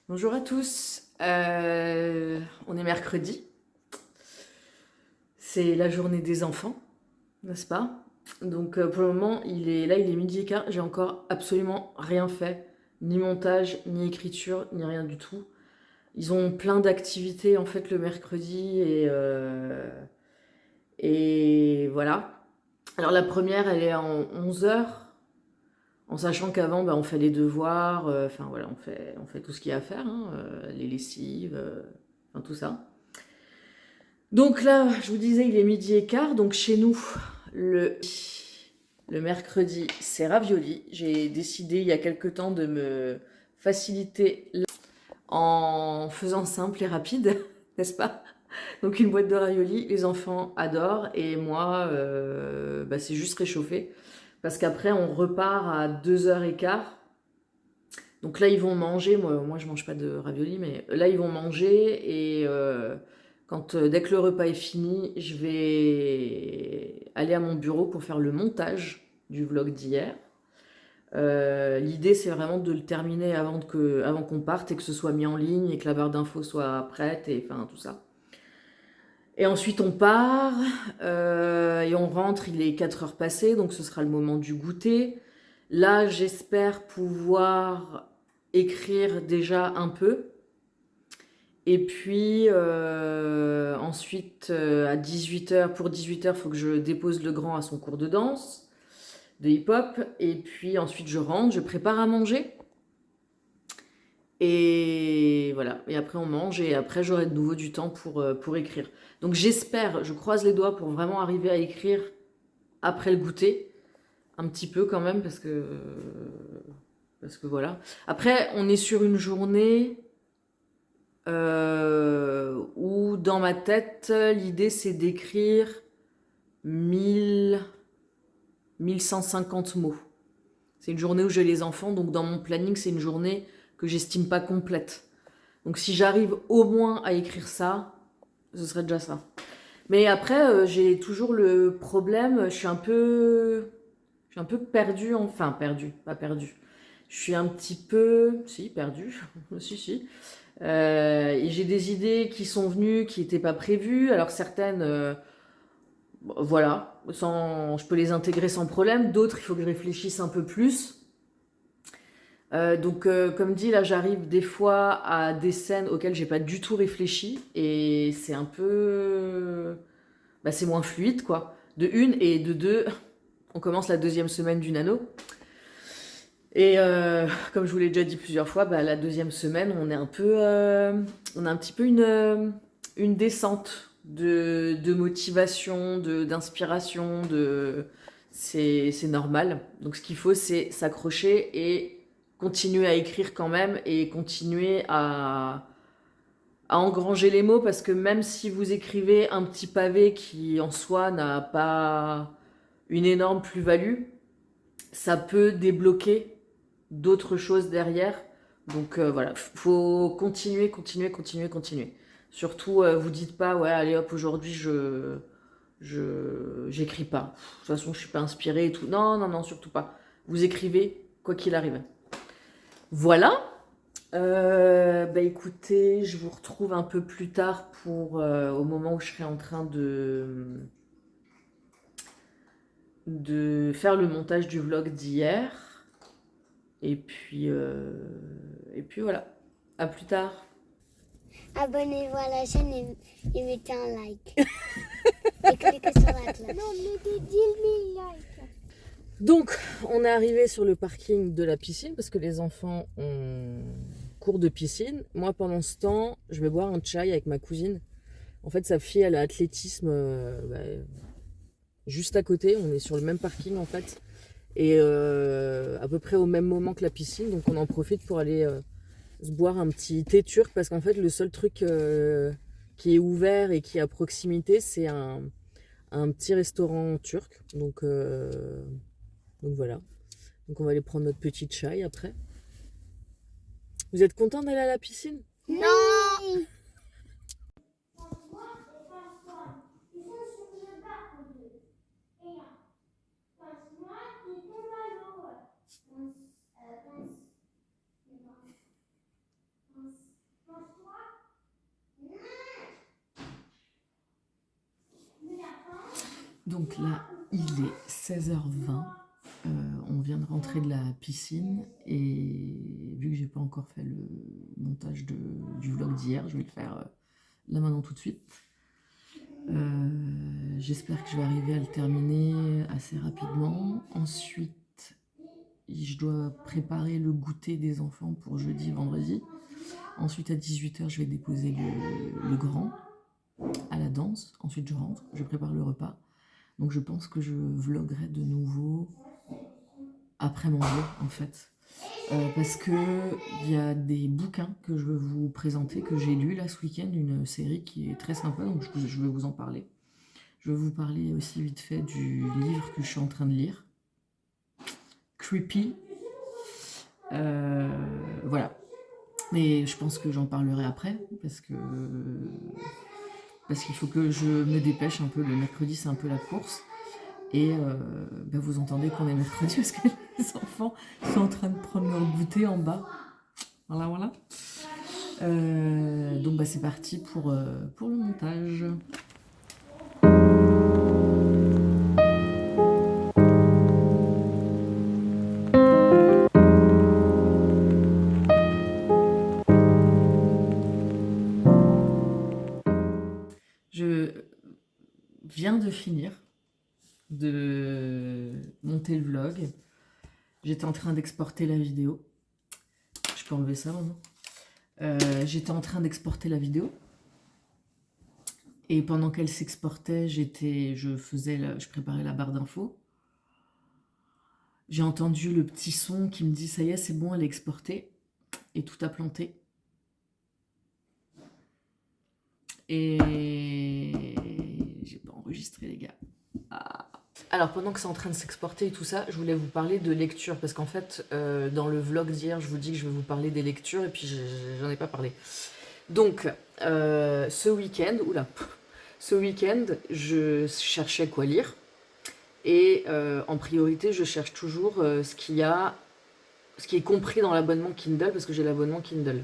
Bonjour à tous, on est mercredi, c'est la journée des enfants, n'est-ce pas? Donc pour le moment, il est 12h15, j'ai encore absolument rien fait, ni montage, ni écriture, ni rien du tout. Ils ont plein d'activités en fait le mercredi et voilà. Alors la première, elle est en 11h, en sachant qu'avant, on fait les devoirs, enfin voilà, on fait tout ce qu'il y a à faire, hein, les lessives, enfin tout ça. Donc là, je vous disais, il est 12h15, donc chez nous, le, le mercredi, c'est ravioli. J'ai décidé il y a quelque temps de me faciliter en faisant simple et rapide, n'est-ce pas? Donc une boîte de raviolis, les enfants adorent, et moi, c'est juste réchauffé. Parce qu'après, on repart à 2h15. Donc là, ils vont manger. Moi, je mange pas de raviolis, mais là, ils vont manger. Et dès que le repas est fini, je vais aller à mon bureau pour faire le montage du vlog d'hier. L'idée, c'est vraiment de le terminer avant qu'on parte et que ce soit mis en ligne et que la barre d'infos soit prête et enfin tout ça. Et ensuite, on part et on rentre. Il est 4h passées, donc ce sera le moment du goûter. Là, j'espère pouvoir écrire déjà un peu. Et puis ensuite, à 18h, pour 18h, il faut que je dépose le grand à son cours de danse, de hip-hop. Et puis ensuite, je rentre, je prépare à manger. Et voilà. Et après, on mange. Et après, j'aurai de nouveau du temps pour écrire. Donc j'espère, je croise les doigts pour vraiment arriver à écrire après le goûter. Un petit peu quand même, parce que voilà. Après, on est sur une journée où dans ma tête, l'idée c'est d'écrire 1150 mots. C'est une journée où j'ai les enfants, donc dans mon planning, c'est une journée que j'estime pas complète. Donc si j'arrive au moins à écrire ça, ce serait déjà ça. Mais après, j'ai toujours le problème, je suis un peu perdue, enfin perdue, pas perdue. Je suis un petit peu, si, perdue, si, si. Et j'ai des idées qui sont venues, qui n'étaient pas prévues. Alors certaines, voilà, je peux les intégrer sans problème. D'autres, il faut que je réfléchisse un peu plus. Donc, comme dit, là, j'arrive des fois à des scènes auxquelles j'ai pas du tout réfléchi. Et c'est un peu... c'est moins fluide, quoi. De une, et de deux, on commence la deuxième semaine du nano. Et comme je vous l'ai déjà dit plusieurs fois, la deuxième semaine, on a un petit peu une descente de motivation, d'inspiration, c'est normal. Donc ce qu'il faut, c'est s'accrocher et continuer à écrire quand même et continuer à engranger les mots, parce que même si vous écrivez un petit pavé qui en soi n'a pas une énorme plus-value, ça peut débloquer d'autres choses derrière. Donc voilà, faut continuer, continuer, continuer, continuer. Surtout, vous dites pas, ouais, allez hop, aujourd'hui j'écris pas. De toute façon, je suis pas inspirée et tout. Non, non, non, surtout pas. Vous écrivez, quoi qu'il arrive. Voilà. Écoutez, je vous retrouve un peu plus tard au moment où je serai en train de faire le montage du vlog d'hier. Et puis voilà. À plus tard. Abonnez-vous à la chaîne et mettez un like. Et cliquez sur la cloche. Non, mettez 10 000 likes. Donc, on est arrivé sur le parking de la piscine parce que les enfants ont cours de piscine. Moi, pendant ce temps, je vais boire un chai avec ma cousine. En fait, sa fille, elle a athlétisme juste à côté. On est sur le même parking, en fait. Et à peu près au même moment que la piscine. Donc, on en profite pour aller se boire un petit thé turc, parce qu'en fait, le seul truc qui est ouvert et qui est à proximité, c'est un petit restaurant turc. Donc voilà. Donc on va aller prendre notre petite chai après. Vous êtes content d'aller à la piscine? Non. Donc là, il est 16h20. On vient de rentrer de la piscine et vu que j'ai pas encore fait le montage du vlog d'hier, je vais le faire là maintenant tout de suite. J'espère que je vais arriver à le terminer assez rapidement. Ensuite, je dois préparer le goûter des enfants pour jeudi, vendredi. Ensuite, à 18h, je vais déposer le grand à la danse. Ensuite, je rentre, je prépare le repas. Donc, je pense que je vloguerai de nouveau après manger, en fait. Parce qu'il y a des bouquins que je veux vous présenter, que j'ai lus là ce week-end, une série qui est très sympa, donc je vais vous en parler. Je vais vous parler aussi vite fait du livre que je suis en train de lire. Creepy. Voilà. Mais je pense que j'en parlerai après, parce qu'il faut que je me dépêche un peu. Le mercredi, c'est un peu la course. Et vous entendez qu'on est mercredi parce que les enfants sont en train de prendre leur goûter en bas. Voilà. Donc c'est parti pour le montage. Je viens de finir de monter le vlog. J'étais en train d'exporter la vidéo. Je peux enlever ça maintenant. J'étais en train d'exporter la vidéo. Et pendant qu'elle s'exportait, je préparais la barre d'infos. J'ai entendu le petit son qui me dit « ça y est, c'est bon, elle est exportée ». Et tout a planté. Et j'ai pas enregistré, les gars. Ah. Alors, pendant que c'est en train de s'exporter et tout ça, je voulais vous parler de lecture. Parce qu'en fait, dans le vlog d'hier, je vous dis que je vais vous parler des lectures. Et puis, j'en ai pas parlé. Donc, ce week-end, je cherchais quoi lire. Et en priorité, je cherche toujours ce qui est compris dans l'abonnement Kindle, parce que j'ai l'abonnement Kindle.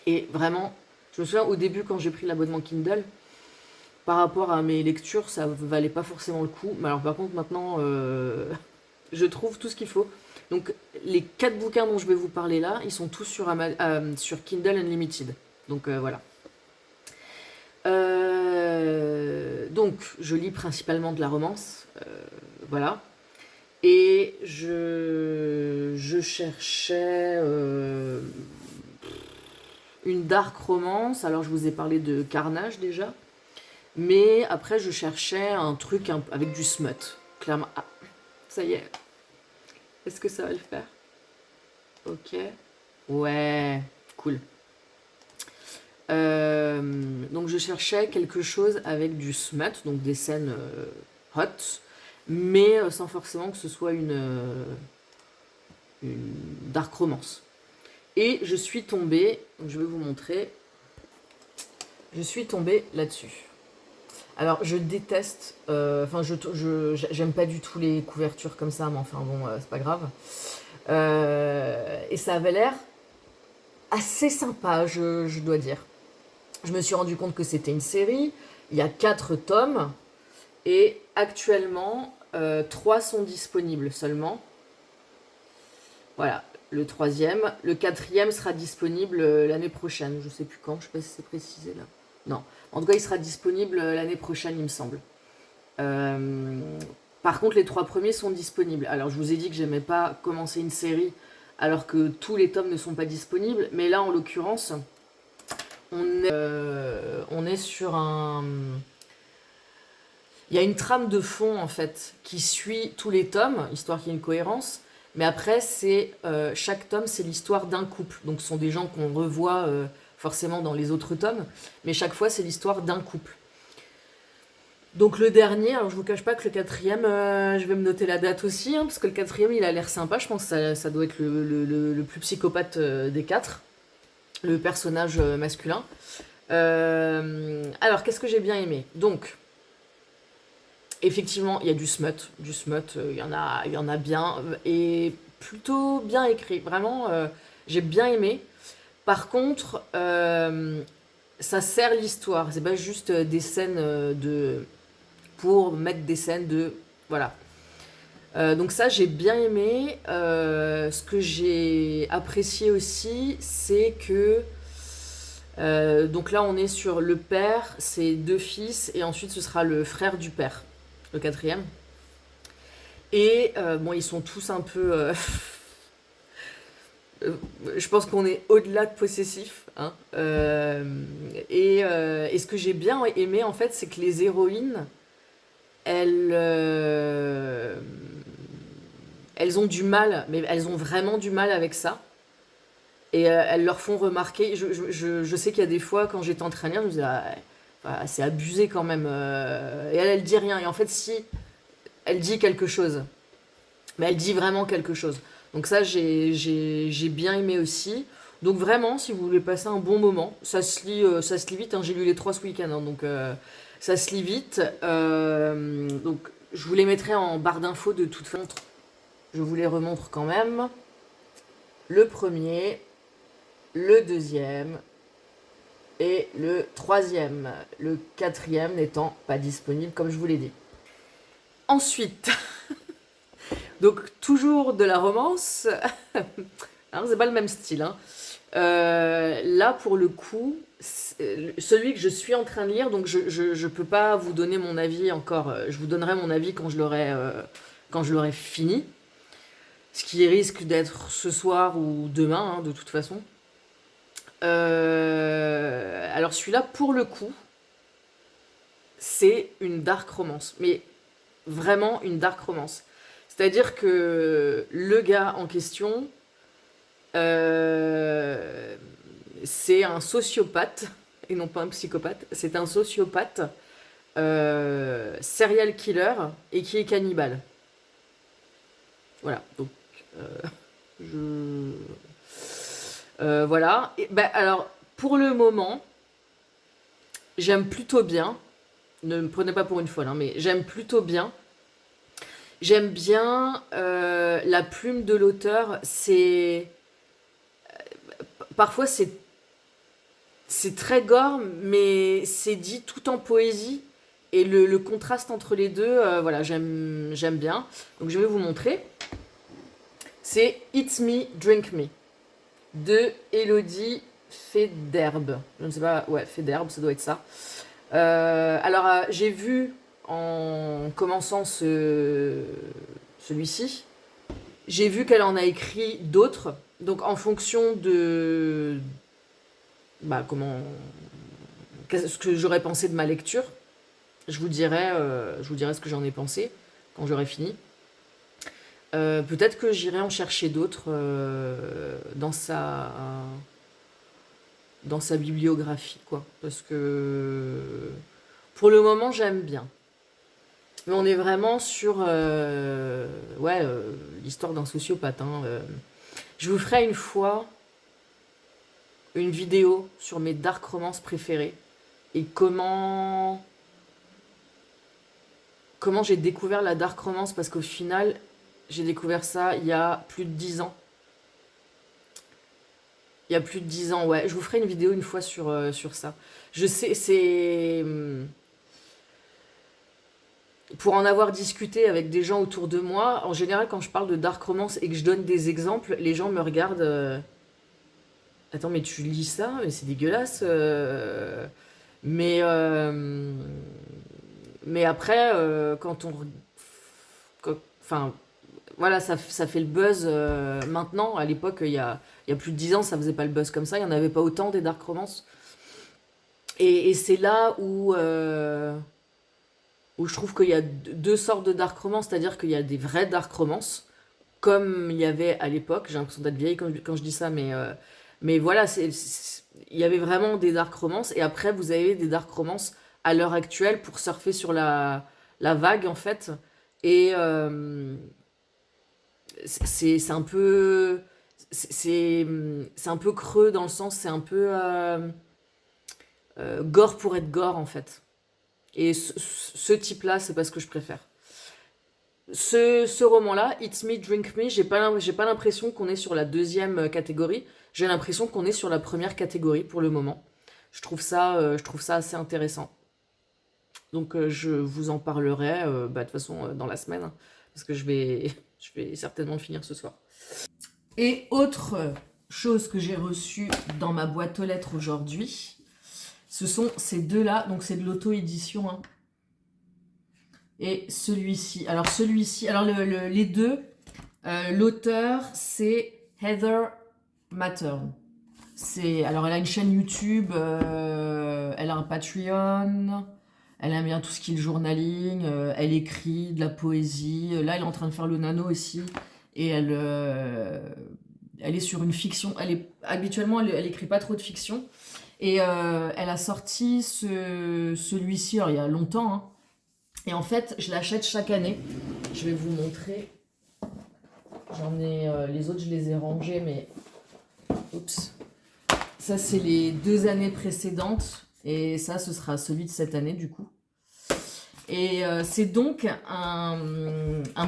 Et vraiment, je me souviens au début, quand j'ai pris l'abonnement Kindle, par rapport à mes lectures, ça valait pas forcément le coup. Mais alors par contre, maintenant, je trouve tout ce qu'il faut. Donc, les 4 bouquins dont je vais vous parler là, ils sont tous sur Kindle Unlimited. Donc, voilà. Donc, je lis principalement de la romance. Voilà. Et je cherchais une dark romance. Alors, je vous ai parlé de Carnage déjà. Mais après, je cherchais un truc avec du smut. Clairement. Ah, ça y est. Est-ce que ça va le faire? Ok. Ouais, cool. Donc, je cherchais quelque chose avec du smut, donc des scènes hot, mais sans forcément que ce soit une dark romance. Et je suis tombée, donc je vais vous montrer, je suis tombée là-dessus. Alors, je déteste, j'aime pas du tout les couvertures comme ça, mais enfin bon, c'est pas grave. Et ça avait l'air assez sympa, je dois dire. Je me suis rendu compte que c'était une série, il y a 4 tomes, et actuellement, 3 sont disponibles seulement. Voilà, le 3e. Le 4e sera disponible l'année prochaine. Je sais plus quand, je sais pas si c'est précisé là. Non. En tout cas, il sera disponible l'année prochaine, il me semble. Par contre, les 3 premiers sont disponibles. Alors, je vous ai dit que j'aimais pas commencer une série alors que tous les tomes ne sont pas disponibles. Mais là, en l'occurrence, on est sur un... Il y a une trame de fond, en fait, qui suit tous les tomes, histoire qu'il y ait une cohérence. Mais après, chaque tome, c'est l'histoire d'un couple. Donc, ce sont des gens qu'on revoit forcément dans les autres tomes. Mais chaque fois, c'est l'histoire d'un couple. Donc, le dernier, alors je vous cache pas que le 4e, je vais me noter la date aussi, hein, parce que le 4e, il a l'air sympa. Je pense que ça doit être le plus psychopathe des 4. Le personnage masculin. Alors, qu'est-ce que j'ai bien aimé? Donc... Effectivement, il y a du smut, il y en a bien, et plutôt bien écrit. Vraiment, j'ai bien aimé. Par contre, ça sert l'histoire. C'est pas juste des scènes pour mettre des scènes de... Voilà. Donc ça, j'ai bien aimé. Ce que j'ai apprécié aussi, c'est que... donc là, on est sur le père, ses 2 fils, et ensuite ce sera le frère du père, le 4e. Et bon, ils sont tous un peu... je pense qu'on est au-delà de possessif. Hein. Et ce que j'ai bien aimé, en fait, c'est que les héroïnes, elles ont du mal, mais elles ont vraiment du mal avec ça. Et elles leur font remarquer. Je sais qu'il y a des fois, quand j'étais en train de lire, je me disais, ah, c'est abusé quand même. Et elle dit rien. Et en fait, si, elle dit quelque chose. Mais elle dit vraiment quelque chose. Donc ça, j'ai bien aimé aussi. Donc vraiment, si vous voulez passer un bon moment, ça se lit vite. Hein. J'ai lu les 3 ce week-end, hein, donc ça se lit vite. Donc je vous les mettrai en barre d'infos de toute façon. Je vous les remontre quand même. Le premier, le 2e et le 3e. Le 4e n'étant pas disponible, comme je vous l'ai dit. Ensuite... Donc, toujours de la romance. Alors, c'est pas le même style. Hein. Là, pour le coup, celui que je suis en train de lire, donc je peux pas vous donner mon avis encore. Je vous donnerai mon avis quand je l'aurai fini. Ce qui risque d'être ce soir ou demain, hein, de toute façon. Alors, celui-là, pour le coup, c'est une dark romance. Mais vraiment une dark romance. C'est-à-dire que le gars en question, c'est un sociopathe, et non pas un psychopathe, c'est un sociopathe serial killer et qui est cannibale. Voilà, donc voilà. Et, alors, pour le moment, j'aime plutôt bien, ne me prenez pas pour une folle, hein, mais j'aime plutôt bien. J'aime bien la plume de l'auteur. Parfois c'est très gore, mais c'est dit tout en poésie. Et le contraste entre les deux, voilà, j'aime bien. Donc je vais vous montrer. C'est Eat Me, Drink Me de Elodie Federbe. Je ne sais pas, ouais, Federbe, ça doit être ça. Alors j'ai vu en commençant celui-ci, j'ai vu qu'elle en a écrit d'autres. Donc en fonction de ce que j'aurais pensé de ma lecture, je vous dirai ce que j'en ai pensé quand j'aurai fini. Peut-être que j'irai en chercher d'autres dans sa bibliographie, quoi. Parce que pour le moment, j'aime bien. Mais on est vraiment sur l'histoire d'un sociopathe. Hein. Je vous ferai une fois une vidéo sur mes dark romances préférées et comment j'ai découvert la dark romance, parce qu'au final, j'ai découvert ça il y a plus de 10 ans. Il y a plus de 10 ans, ouais. Je vous ferai une vidéo une fois sur ça. Je sais, c'est... Pour en avoir discuté avec des gens autour de moi, en général, quand je parle de dark romance et que je donne des exemples, les gens me regardent... Attends, mais tu lis ça? Mais c'est dégueulasse. Mais après, quand on... Enfin, voilà, ça fait le buzz maintenant. À l'époque, il y a plus de 10 ans, ça faisait pas le buzz comme ça. Il n'y en avait pas autant des dark romances. Et c'est là où je trouve qu'il y a deux sortes de dark romance. C'est-à-dire qu'il y a des vrais dark romances, comme il y avait à l'époque. J'ai l'impression d'être vieille quand je dis ça, mais voilà, il y avait vraiment des dark romances. Et après, vous avez des dark romances à l'heure actuelle pour surfer sur la vague, en fait. Et c'est un peu... C'est un peu creux dans le sens, c'est un peu gore pour être gore, en fait. Et ce type-là, c'est pas ce que je préfère. Ce roman-là, Eat Me, Drink Me, j'ai pas l'impression qu'on est sur la deuxième catégorie. J'ai l'impression qu'on est sur la première catégorie pour le moment. Je trouve ça assez intéressant. Donc je vous en parlerai de toute façon dans la semaine, hein, parce que je vais certainement le finir ce soir. Et autre chose que j'ai reçue dans ma boîte aux lettres aujourd'hui, ce sont ces deux-là, donc c'est de l'auto-édition. Hein. Et celui-ci, alors les deux, l'auteur c'est Heather Mattern. Alors elle a une chaîne YouTube, elle a un Patreon, elle aime bien tout ce qui est le journaling, elle écrit de la poésie. Là elle est en train de faire le nano aussi, et elle est sur une fiction. Habituellement elle écrit pas trop de fiction, et elle a sorti celui-ci il y a longtemps. Hein. Et en fait, je l'achète chaque année. Je vais vous montrer. J'en ai les autres, je les ai rangés, mais oups. Ça, c'est les 2 années précédentes, et ça, ce sera celui de cette année du coup. Et c'est donc un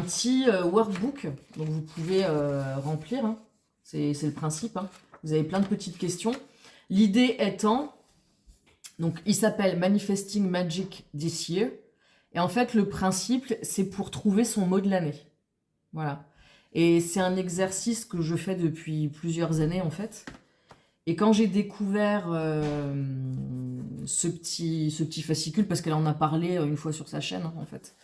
petit workbook, donc vous pouvez remplir. Hein. C'est le principe. Hein. Vous avez plein de petites questions. L'idée étant, donc il s'appelle Manifesting Magic This Year. Et en fait, le principe, c'est pour trouver son mot de l'année. Voilà. Et c'est un exercice que je fais depuis plusieurs années, en fait. Et quand j'ai découvert ce petit fascicule, parce qu'elle en a parlé une fois sur sa chaîne, hein, en fait,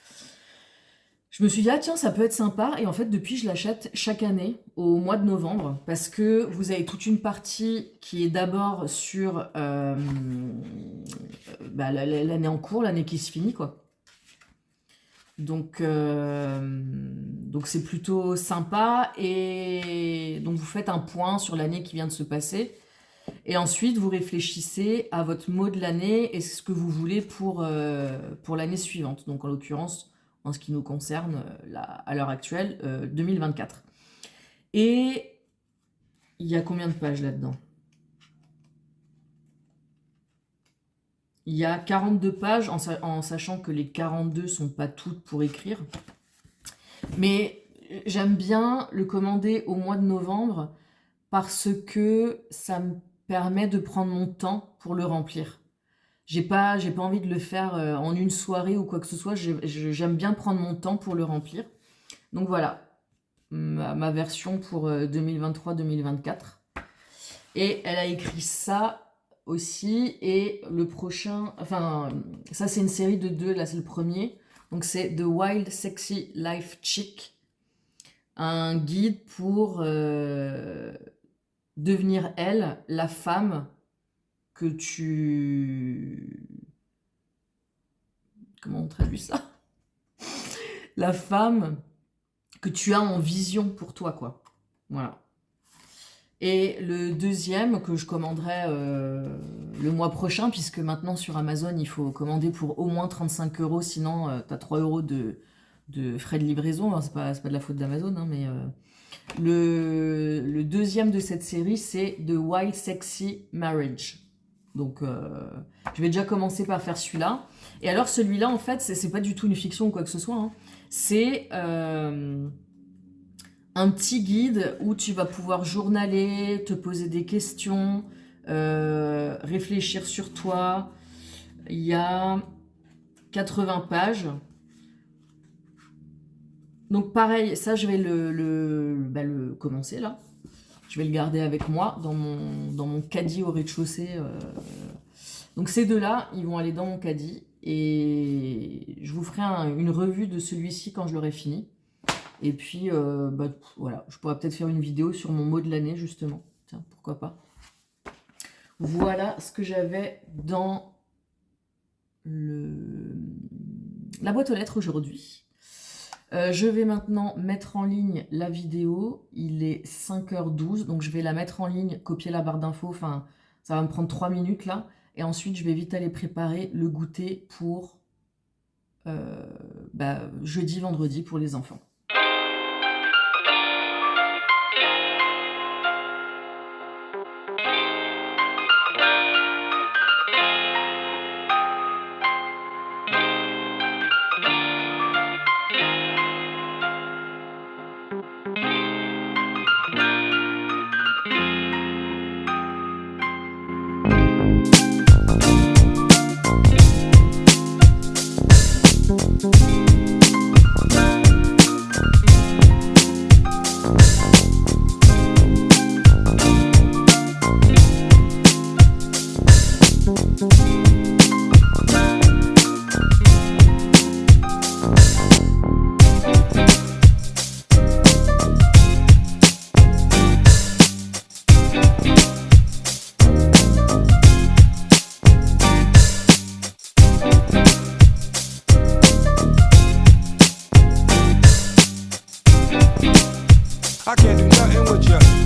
je me suis dit, ah tiens, ça peut être sympa. Et en fait, depuis, je l'achète chaque année, au mois de novembre, parce que vous avez toute une partie qui est d'abord sur l'année en cours, l'année qui se finit, quoi. Donc c'est plutôt sympa, et donc vous faites un point sur l'année qui vient de se passer, et ensuite vous réfléchissez à votre mot de l'année et ce que vous voulez pour l'année suivante, donc en l'occurrence en ce qui nous concerne à l'heure actuelle 2024. Et il y a combien de pages là-dedans ? Il y a 42 pages, en sachant que les 42 sont pas toutes pour écrire. Mais j'aime bien le commander au mois de novembre parce que ça me permet de prendre mon temps pour le remplir. J'ai pas envie de le faire en une soirée ou quoi que ce soit. J'aime bien prendre mon temps pour le remplir. Donc voilà, ma version pour 2023-2024. Et elle a écrit ça aussi, et le prochain, enfin ça c'est une série de 2, là c'est le premier, donc c'est The Wild Sexy Life Chick, un guide pour devenir la femme que tu... Comment on traduit ça ? La femme que tu as en vision pour toi, quoi. Voilà. Et le deuxième que je commanderai le mois prochain, puisque maintenant sur Amazon il faut commander pour au moins 35 €, sinon tu as 3 € de frais de livraison. Alors, c'est pas de la faute d'Amazon, hein, mais le deuxième de cette série, c'est The Wild Sexy Marriage. Donc je vais déjà commencer par faire celui-là. Et alors celui-là, en fait, c'est pas du tout une fiction ou quoi que ce soit. Hein. C'est un petit guide où tu vas pouvoir journaler, te poser des questions, réfléchir sur toi. Il y a 80 pages. Donc pareil, ça je vais le commencer là. Je vais le garder avec moi dans mon caddie au rez-de-chaussée. Donc ces deux-là, ils vont aller dans mon caddie. Et je vous ferai une revue de celui-ci quand je l'aurai fini. Et puis, voilà, je pourrais peut-être faire une vidéo sur mon mot de l'année, justement. Tiens, pourquoi pas. Voilà ce que j'avais dans la boîte aux lettres aujourd'hui. Je vais maintenant mettre en ligne la vidéo. Il est 5h12, donc je vais la mettre en ligne, copier la barre d'infos. Enfin, ça va me prendre 3 minutes, là. Et ensuite, je vais vite aller préparer le goûter pour jeudi, vendredi pour les enfants. I can't do nothing with you.